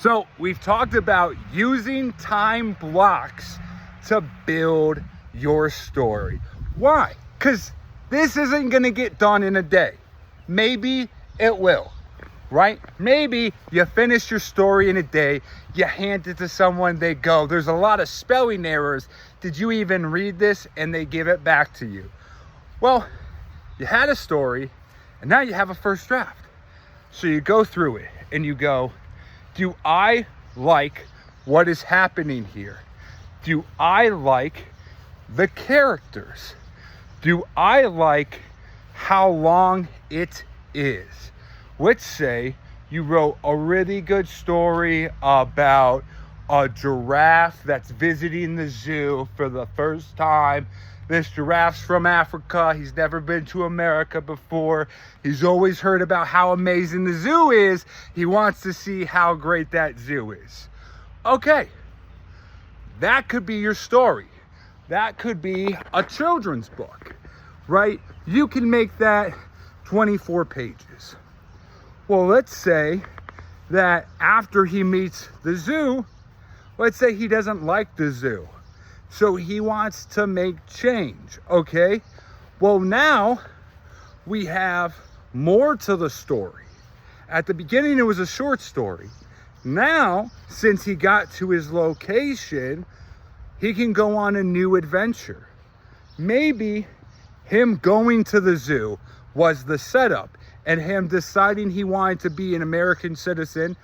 So we've talked about using time blocks to build your story. Why? Because this isn't going to get done in a day. Maybe it will, right? Maybe you finish your story in a day, you hand it to someone, they go, there's a lot of spelling errors. Did you even read this? And they give it back to you. Well, you had a story and now you have a first draft. So you go through it and you go, do I like what is happening here? Do I like the characters? Do I like how long it is? Let's say you wrote a really good story about a giraffe that's visiting the zoo for the first time. This giraffe's from Africa. He's never been to America before. He's always heard about how amazing the zoo is. He wants to see how great that zoo is. Okay, that could be your story. That could be a children's book, right? You can make that 24 pages. Well, let's say that after he meets the zoo, let's say he doesn't like the zoo. So he wants to make change, okay? Well, now we have more to the story. At the beginning, it was a short story. Now, since he got to his location, he can go on a new adventure. Maybe him going to the zoo was the setup, and him deciding he wanted to be an American citizen,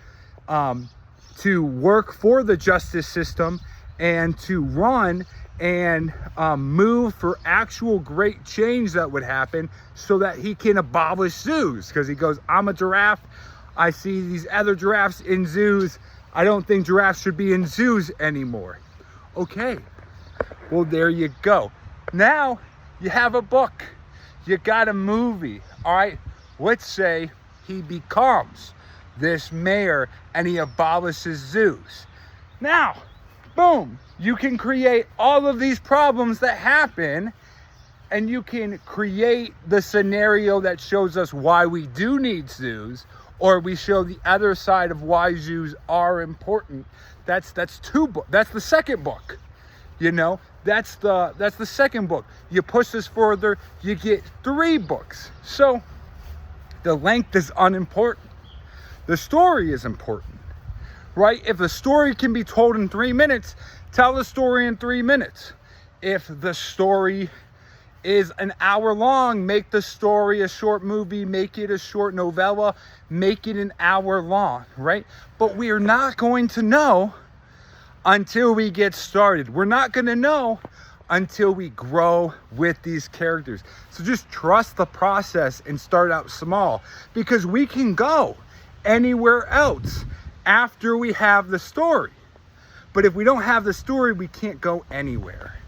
to work for the justice system, and to run and move for actual great change that would happen so that he can abolish zoos. Because he goes, I'm a giraffe. I see these other giraffes in zoos. I don't think giraffes should be in zoos anymore. Okay, well, there you go. Now you have a book. You got a movie, all right? Let's say he becomes this mayor and he abolishes zoos. Now, boom, you can create all of these problems that happen, and you can create the scenario that shows us why we do need zoos, or we show the other side of why zoos are important. That's two books. That's the second book. You know, that's the second book. You push this further, you get 3 books. So the length is unimportant. The story is important, right? If the story can be told in 3 minutes, tell the story in 3 minutes. If the story is an hour long, make the story a short movie, make it a short novella, make it an hour long, right? But we are not going to know until we get started. We're not going to know until we grow with these characters. So just trust the process and start out small, because we can go anywhere else after we have the story. But if we don't have the story, we can't go anywhere.